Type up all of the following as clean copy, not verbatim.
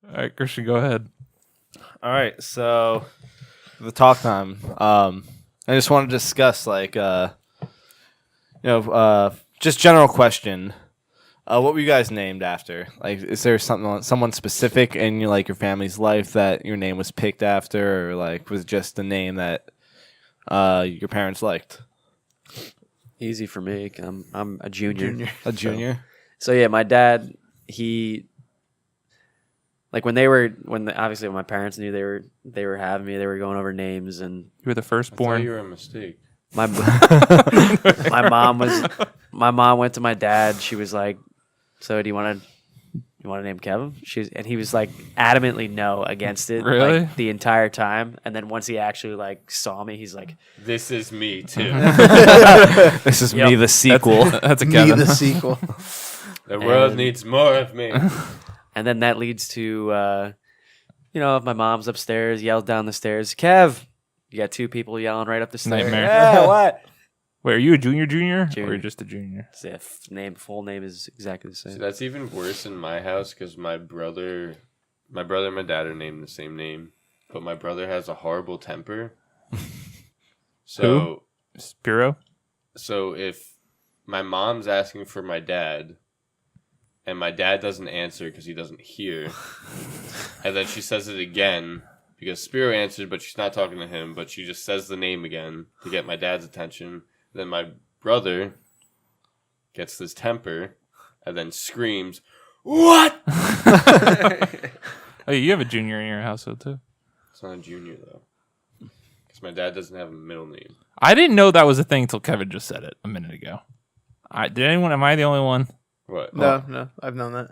All right, Christian, go ahead. All right, so the talk time. I just want to discuss just general question. What were you guys named after? Like, is there someone specific in your family's life that your name was picked after, or like was it just the name that your parents liked? Easy for me. I'm a junior. A junior. So yeah, my dad, obviously when my parents knew they were having me, they were going over names, and You were the I thought firstborn. you were a mistake. my mom went to my dad. She was like, "So do you want to name Kevin?" And he was like adamantly no against it, Really? like, the entire time. And then once he actually like saw me, he's like, This is me too. This is Yep. me, the sequel. That's a Me, Kevin. the sequel. The world And- needs more of me. and then that leads to, if my mom's upstairs, yells down the stairs, "Kev!" You got two people yelling right up the stairs. Nightmare. Yeah, what? Wait, are you a junior, or Junior. you're just a junior? Full name is exactly the See, same. that's even worse in my house because my brother and my dad are named the same name, but my brother has a horrible temper. So, Spiro? so if my mom's asking for my dad, and my dad doesn't answer because he doesn't hear, and then she says it again because Spiro answered, but she's not talking to him, but she just says the name again to get my dad's attention. Then my brother gets this temper and then screams, "What?" Oh, you have a junior in your household, too. It's not a junior, though. Because my dad doesn't have a middle name. I didn't know that was a thing until Kevin just said it a minute ago. Am I the only one? What? No, I've known that.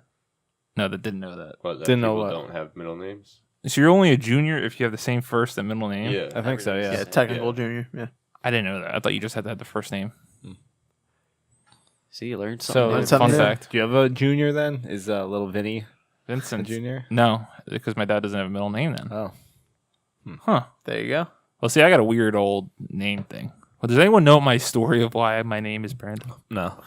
No, that didn't know that. What, that Didn't know people what? don't have middle names? So you're only a junior if you have the same first and middle name? Yeah. I think so. Yeah, Yeah. technical Yeah. junior. Yeah. I didn't know that. I thought you just had to have the first name. See, you learned So, something. Learned fun something new. fact. do you have a junior then? Is little Vinny a Vincent. junior? No, because my dad doesn't have a middle name then. Oh, Huh. There you go. Well, see, I got a weird old name thing. Well, does anyone know my story of why my name is Brandon? no.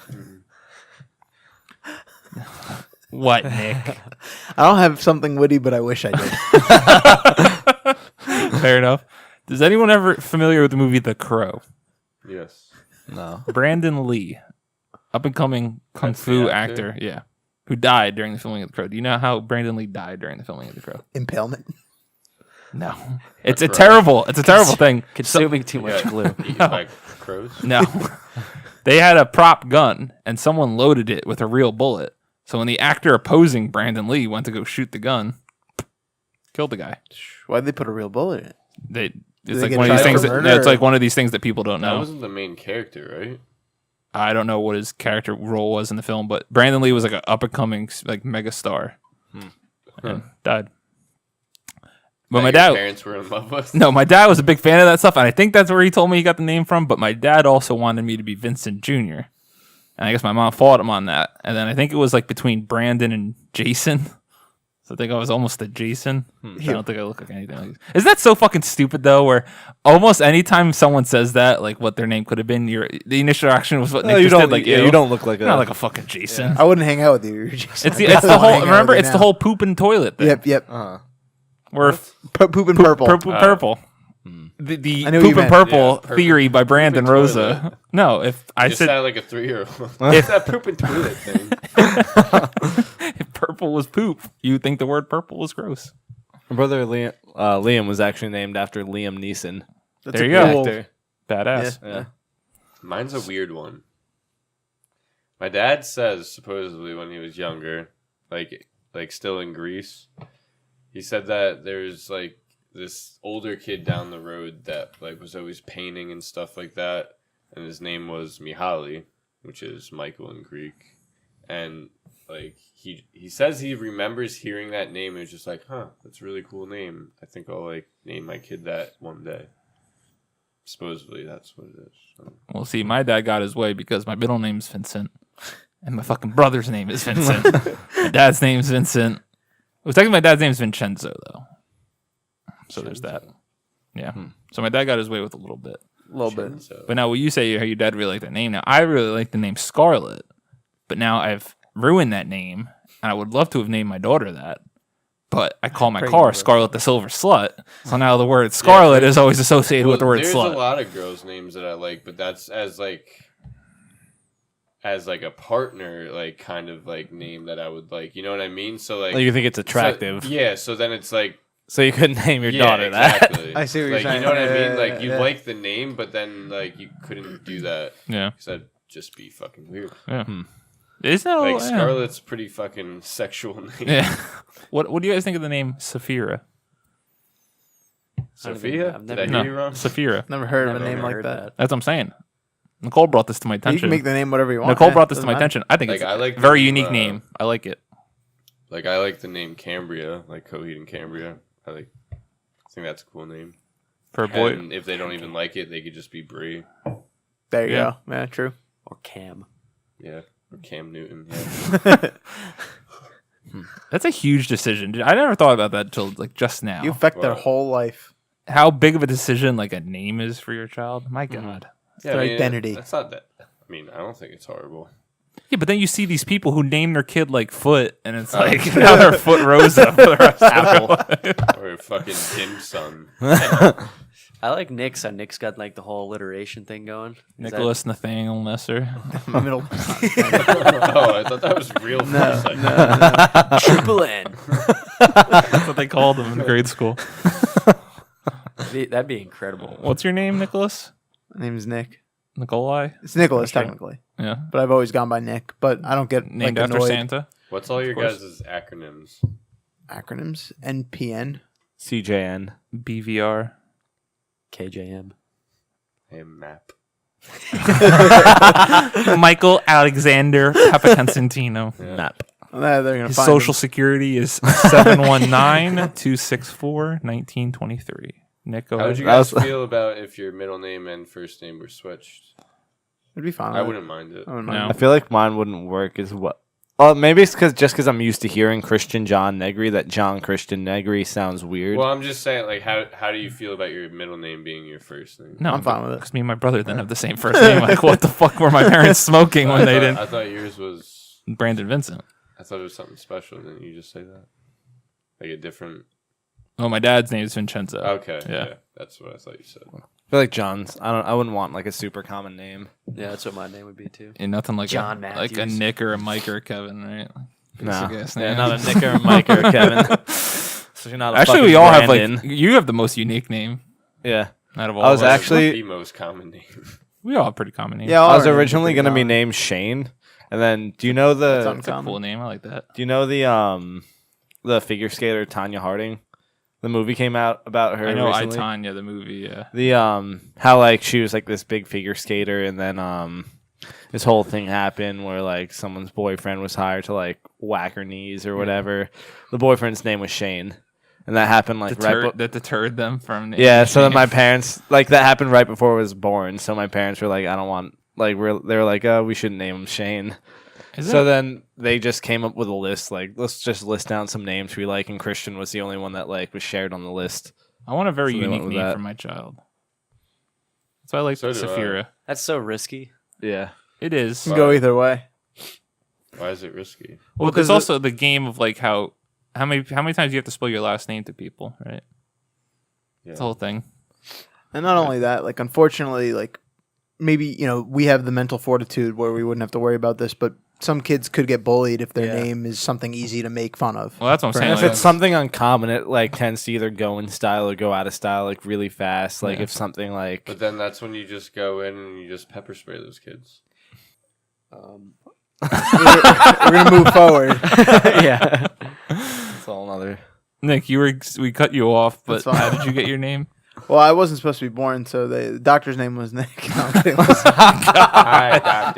What, Nick? I don't have something witty, but I wish I did. Fair enough. Is anyone ever familiar with the movie The Crow? Yes. No. Brandon Lee, up and coming kung That's fu the actor, actor? yeah, who died during the filming of The Crow. Do you know how Brandon Lee died during the filming of The Crow? Impalement. No, it's a Crow. terrible thing. Consuming too much Yeah. glue. Eaten by crows? No, they had a prop gun and someone loaded it with a real bullet. So when the actor opposing Brandon Lee went to go shoot the gun, killed the guy. Why'd they put a real bullet in it? It's they like get one of these tried things. for That, murder, it's like one of these things that people don't That know. wasn't the main character, right? I don't know what his character role was in the film, but Brandon Lee was like an up and coming like mega star, and died. But That my your dad, parents were in love with? no, my dad was a big fan of that stuff, and I think that's where he told me he got the name from. But my dad also wanted me to be Vincent Jr., and I guess my mom fought him on that. And then I think it was like between Brandon and Jason. So I think I was almost a Jason. I don't think I look like anything like this. Isn't that so fucking stupid though? Where almost anytime someone says that, like what their name could have been, the initial action was what Nick you just don't. did. Like you don't look like you're not like a fucking Jason. I wouldn't hang out with you. You're just It's the whole. Remember, it's the whole poop and toilet thing. Yep. Where Poop and purple. purple. The I knew what poop you and meant. purple Yeah, theory by Brandon and Rosa. toilet. No, if I You said sound like a 3-year-old. What's that poop and toilet thing? if purple was poop, you'd think the word purple was gross. My brother Liam was actually named after Liam Neeson. That's There a you go. cool- Actor. Badass. Yeah. Mine's a weird one. My dad says supposedly when he was younger, like still in Greece, he said that there's like this older kid down the road that like was always painting and stuff like that, and his name was Mihaly, which is Michael in Greek, and like he says he remembers hearing that name and was just like, huh, that's a really cool name. I think I'll like name my kid that one day. Supposedly that's what it is. So. Well, see, my dad got his way because my middle name's Vincent, and my fucking brother's name is Vincent. My dad's name's Vincent. Well, technically, my dad's name's Vincenzo, though. So there's that. Yeah. So my dad got his way with a little bit. A little bit. So, But now, what you say, how your dad really liked that name. Now, I really like the name Scarlet, but now I've ruined that name, and I would love to have named my daughter that. but I call my Pretty car universal. Scarlet the Silver Slut. So now the word Scarlet is always associated with the word there's slut. a lot of girls' names that I like, but that's as a partner, like kind of like name that I would like. You know what I mean? So like, Like you think it's attractive, So then it's like, so you couldn't name your daughter exactly. I see what you're like, saying. You know what I mean? Yeah, Like you yeah. like the name, but then like you couldn't do that Yeah. because that'd just be fucking weird. Yeah. Is that Like yeah. Scarlet's pretty fucking sexual name. Yeah. What do you guys think of the name Saphira? Sophia? I've Did never- I No, hear you wrong? Saphira. Never heard of Never a name like heard that. That's what I'm saying. Nicole brought this to my You attention. can make the name whatever you want. Nicole yeah, brought this to doesn't my matter. attention. I think Like, it's I like a the very name, unique name. I like it. Like I like the name Cambria, like Coheed and Cambria. I think that's a cool name. For a boy. And if they don't even like it, they could just be Bree. There you Yeah. go. Yeah, true. Or Cam. Yeah. Or Cam Newton. Yeah. That's a huge decision. Dude, I never thought about that until like just now. You affect their Wow. whole life. How big of a decision like a name is for your child. My God. Yeah, their identity. That's not that. I mean, I don't think it's horrible. Yeah, but then you see these people who name their kid like Foot, and it's like now they're Foot Rosa for the rest of their life. Or fucking dim sum. I like Nick's. Nick's got like the whole alliteration thing going. Is that- Nicholas Nathaniel Messer. Middle. Oh, I thought that was real. No, For a second. no. Triple N. That's what they called him in grade school. That'd be incredible. What's your name, Nicholas? My name's Nick. Nikolai? It's Nicholas Sure. technically, Yeah. but I've always gone by Nick. But I don't get Named like, after annoyed. Santa. What's all your course. guys' acronyms? Acronyms: NPN. CJN. BVR. KJM. Hey, map. Michael Alexander Papa Constantino. Map. They're gonna His find social him. security is 719-264-1923. Nick, go How would ahead. you That guys was- feel about if your middle name and first name were switched? It'd be fine. I wouldn't mind it. I wouldn't No. mind. I feel like mine wouldn't work as well. Oh, maybe it's because I'm used to hearing Christian John Negri. That John Christian Negri sounds weird. Well, I'm just saying, like, how do you feel about your middle name being your first name? No, I'm fine with it. Because me and my brother didn't have the same first name. Like, what the fuck were my parents smoking when they I didn't? thought yours was. Brandon Vincent. I thought it was something special. Didn't you just say that? Like a different. Oh, my dad's name is Vincenzo. Okay. Yeah. Yeah. That's what I thought you said. I feel like John's. I wouldn't want like a super common name. Yeah, that's what my name would be too. And nothing like John like a Matthews. Nick or a Mike or a Kevin, right? No, Basic ass yeah, name. not a Nick or a Mike or a Kevin. So you're not. Actually, we all have like you have the most unique name Yeah. out of all. I was of us. actually- the most common name. we all have pretty common names. Yeah, I all was our names are originally pretty gonna be common. named Shane, and then do you know the That's It's a cool uncommon. name. I like that. do you know the figure skater Tanya Harding? The movie came out about her. I know recently. I, Tanya, the movie. Yeah. The how like she was like this big figure skater, and then this whole thing happened where like someone's boyfriend was hired to like whack her knees or whatever. The boyfriend's name was Shane, and that happened like right. That deterred them from. Yeah, so then my parents like that happened right before I was born. So my parents were like, I don't want like they were like, oh, we shouldn't name him Shane. So then they just came up with a list like let's just list down some names we like, and Christian was the only one that like was shared on the list. I want a very So they unique went with name that. for my child. So I like So do I. Saphira. That's so risky. Yeah. It is. Can go either way. Why is it risky? Well, Well, there's 'cause also the game of like how many times do you have to spell your last name to people, right? Yeah. The whole thing. And not only that, like unfortunately, like maybe we have the mental fortitude where we wouldn't have to worry about this, but some kids could get bullied if their Yeah. name is something easy to make fun of. Well, that's what I'm saying. And if like, it's something uncommon, it like tends to either go in style or go out of style like really fast. Like Yeah. if something like But then that's when you just go in and you just pepper spray those kids. We're gonna move forward. yeah, it's all another. Nick, we cut you off, but That's fine. how did you get your name? Well, I wasn't supposed to be born, so the doctor's name was Nick. No, I'm kidding.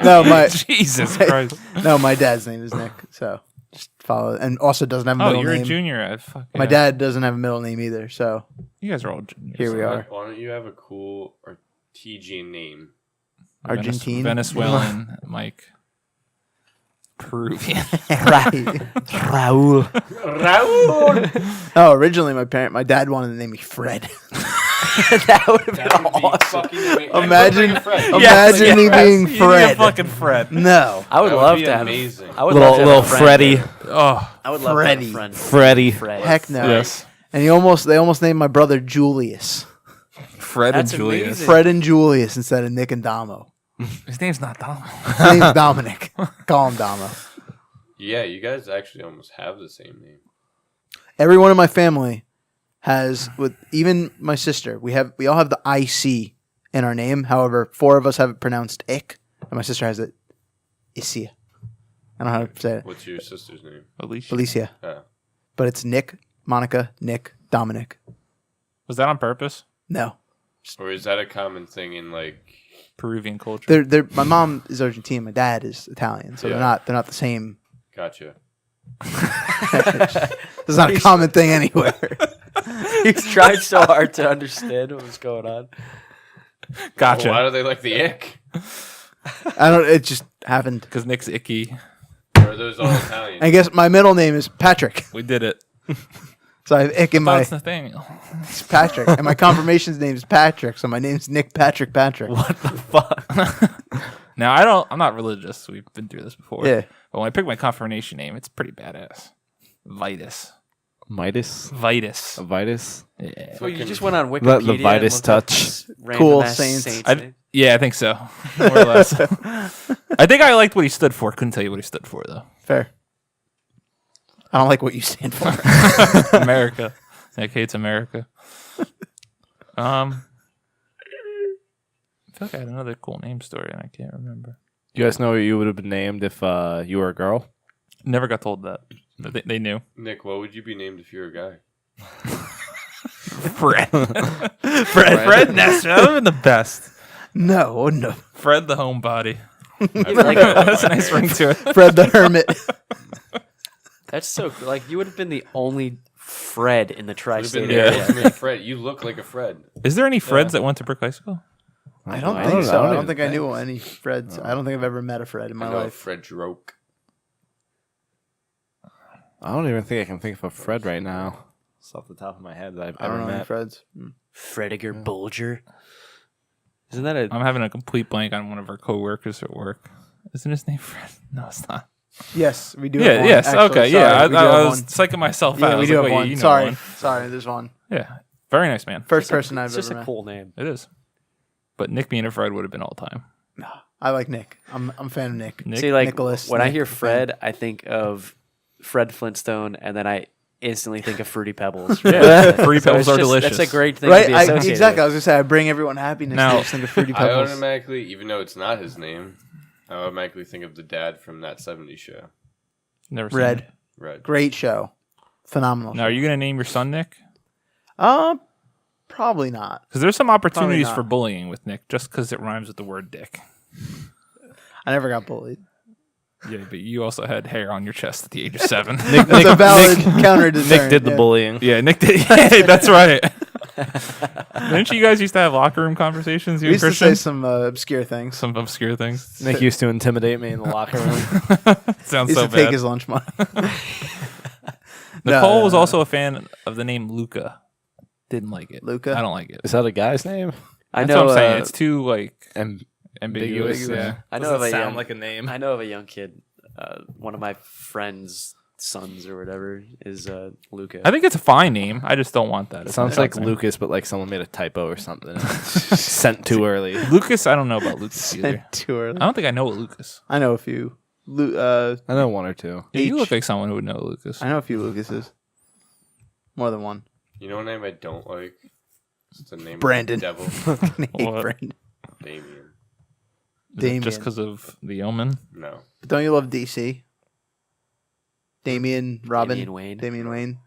No, my Jesus Christ! no, my dad's name is Nick. So just follow, and also doesn't have a Oh, middle you're name. a junior. My dad doesn't have a middle name either. So You guys are all juniors. here we are, Why don't you have a cool Artesian name? Argentine. Venezuelan, Mike. Peruvian. right? Raul. Raul! Oh, originally my dad wanted to name me Fred. That would have been That would be awesome. fucking amazing. Imagine- Fred. imagine me being You need a Fred. fucking Fred. No. I would That would love be to have amazing. I would love to have Little a friend Freddy. named- Oh, I would love Freddy. to have a friend. Freddy. Fred. Heck no. yes. And they almost named my brother Julius. Fred That's and Julius. amazing. Fred and Julius instead of Nick and Damo. His name's not Dom. His name's Dominic. Call him Damo. Yeah, you guys actually almost have the same name. Everyone in my family has, with even my sister, we all have the IC in our name. However, 4 of us have it pronounced ick, and my sister has it Isia. I don't know how to say it. What's your sister's name? Alicia. Alicia. But it's Nick, Monica, Nick, Dominic. Was that on purpose? No. Or is that a common thing in like? Peruvian culture. My mom is Argentine, my dad is Italian, so Yeah. they're not the same. Gotcha. It's not a common thing anywhere. He's tried so hard to understand what was going on. Gotcha. Why do they like the ick? It just happened. Because Nick's icky. Or are those all Italian? I guess my middle name is Patrick. We did it. So I have ick in Oh, my it's Nathaniel. it's Patrick. And my confirmation's name is Patrick, so my name's Nick Patrick. What the fuck? Now I'm not religious. We've been through this before. Yeah. But when I pick my confirmation name, it's pretty badass. Vitus. Midas. Vitus. Vitus. Yeah. Well, you just went on Wikipedia. The Vitus and looked up touch. this random Cool ass saints. name. Yeah, I think so. More or less. I think I liked what he stood for. Couldn't tell you what he stood for though. Fair. I don't like what you stand for. America. Okay, it's America. I feel like I had another cool name story and I can't remember. You guys know what you would have been named if you were a girl? Never got told that. They knew. Nick, what would you be named if you were a guy? Fred. Fred Nestor. That would have been the best. No. Fred the homebody. Like, That's a nice ring to it. Fred the Hermit. That's so cool. Like, you would have been the only Fred in the Would have tri-state been the area. ultimate Fred. You look like a Fred. Is there any Freds that went to Brick High School? I don't I think don't so. know. I don't think I knew any Freds. I don't think I've ever met a Fred in I my know a life. Fred Droke. I don't even think I can think of a Fred right now. It's off the top of my head that I've I don't ever know any met. Freds. Frediger Bulger. Isn't that a... I'm having a complete blank on one of our coworkers at work. Isn't his name Fred? No, it's not. Yes, we do have Yeah, one. yes, actually. okay, Sorry, yeah. we do I have was one. psyching myself out. Yeah, I we was do like, have wait, one. you know Sorry. one. Sorry, there's one. Yeah, very nice man. First person I've It's just ever a met. cool name. It is. But Nick being a Fred would have been all time. I like Nick. I'm a fan of Nick. Nick, See, like, Nicholas, when I Nick, hear fan. Fred, I think of Fred Flintstone, and then I instantly think of Fruity Pebbles. Yeah, Fruity So Pebbles it's are just- delicious. That's a great thing Right? to be associated Exactly. I with. was gonna say I bring everyone happiness. Now- Now, just think of Fruity I Pebbles. automatically, even though it's not his name, I automatically think of the dad from that '70s show. Never seen Red. it. Red. Great show. Phenomenal. Now, are you going to name your son Nick? Probably not. Because there's some opportunities not. for bullying with Nick just because it rhymes with the word dick. I never got bullied. Yeah, but you also had hair on your chest at the age of 7. That's a valid counter to Nick did the bullying. Yeah, Nick did. Yeah, that's right. Didn't you guys used to have locker room conversations? You We and used to say Christian? some obscure things. Some obscure things. Nick used to intimidate me in the locker room. Sounds He used so to take bad. his lunch money. Nicole was also a fan of the name Luca. Didn't like it. Luca? I don't like it. Is that a guy's name? I That's know. what I'm saying. uh, It's too like Ambiguous. ambiguous. Yeah. I know of a sound young, like a name. I know of a young kid. One of my friends' sons or whatever is Luca. I think it's a fine name. I just don't want that. It sounds like Lucas, but like someone made a typo or something. Sent too early. Lucas. I don't know about Lucas either. Too early. I don't think I know Lucas. I know a few. I know one or two. Yeah, you H. look like someone who would know Lucas. I know a few Lucases. More than one. You know a name I don't like? It's the name Brandon. of the devil. Name What? Brandon. Damien. Is it Damien. just because of the omen. No. But don't you love DC? Damian, Robin, Damian Wayne. Damian Wayne.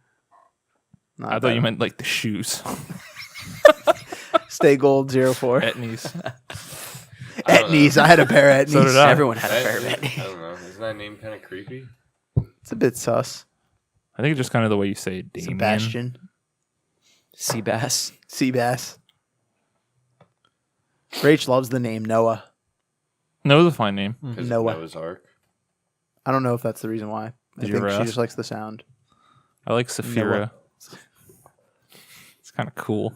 Not I thought you bad. meant like the shoes. Stay Gold 04. Etnies. I don't know. Etnies. I had a pair of Etnies. So did I. Everyone had a pair of I it. don't know. Isn't that name kind of creepy? It's a bit sus. I think it's just kind of the way you say Damien. Sebastian. Seabass. Seabass. Rach loves the name Noah. No, it's a fine name. Because Noah. Noah's Ark. I don't know if that's the reason why. I Did you think ever she ask? just likes the sound. I like Saphira. It's kind of cool.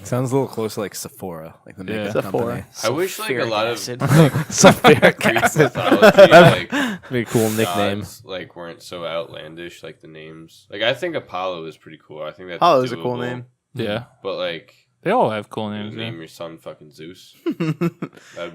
Sounds a little close to like Sephora, like the makeup Sephora. company. I wish like a Sulfuric lot acid. of like, Sulfuric Greek acid. mythology, like Be a cool nickname. gods, like weren't so outlandish, like the names. Like I think Apollo is pretty cool. I think that's Apollo is a cool doable. name. Yeah, But like, they all have cool names. name Yeah. your son fucking Zeus.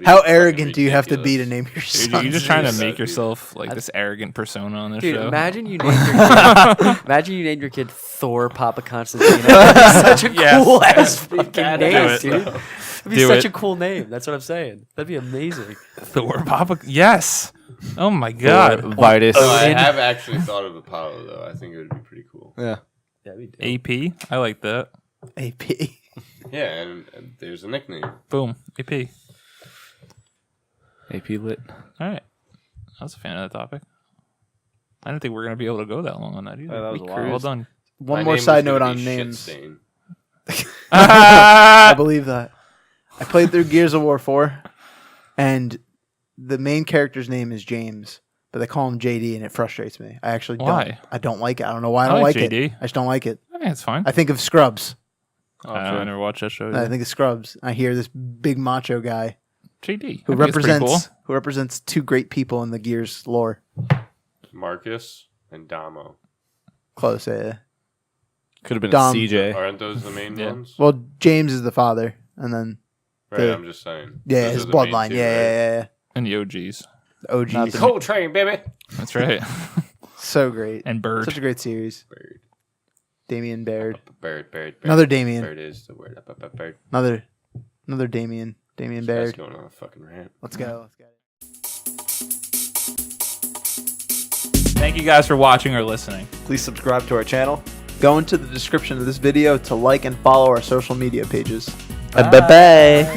How arrogant do you have to be to name your Dude, son? you're just trying to Zeus. make yourself like this arrogant persona on this Dude, show. imagine you named your kid, imagine you named your kid Thor Papa Constantine. That'd be such a Yes. cool ass fucking badass, name, though. dude. That'd be Do such it. a cool name. That's what I'm saying. That'd be amazing. Thor Papa. Yes. Oh my God. Vitus. So I Odin. have actually thought of Apollo though. I think it would be pretty cool. Yeah. That'd be dope. AP. I like that. AP. Yeah, and there's a nickname. Boom. AP. AP lit. All right. I was a fan of that topic. I didn't think we were gonna be able to go that long on that either. that was We a while. Well done. One My more name was side gonna note on be names. Shitstain. I believe that. I played through Gears of War 4, and the main character's name is James, but they call him JD, and it frustrates me. I actually Why? don't. I don't like it. I don't know why I I don't like like JD. it. I just don't like it. I think it's fine. I think of Scrubs. I never watched that show. I Either. think of Scrubs. I hear this big macho guy JD. who I think it's pretty represents two great people in the Gears lore. Marcus and Damo. Close, yeah. Could have been Dom. CJ. Aren't those the main Yeah. ones? Well, James is the father, and then Right, the- I'm just saying. yeah, Those his are the main bloodline. two, Yeah, right? yeah, yeah. And the OGs. The OGs. Coltrane, baby. That's right. So great. And Bird. Such a great series. Bird. Damien Baird. Bird. Another Damien. Bird is the word. Bird. Another Damien. Damien This guy's Baird. going on a fucking rant. Let's go. Thank you guys for watching or listening. Please subscribe to our channel. Go into the description of this video to like and follow our social media pages. Bye.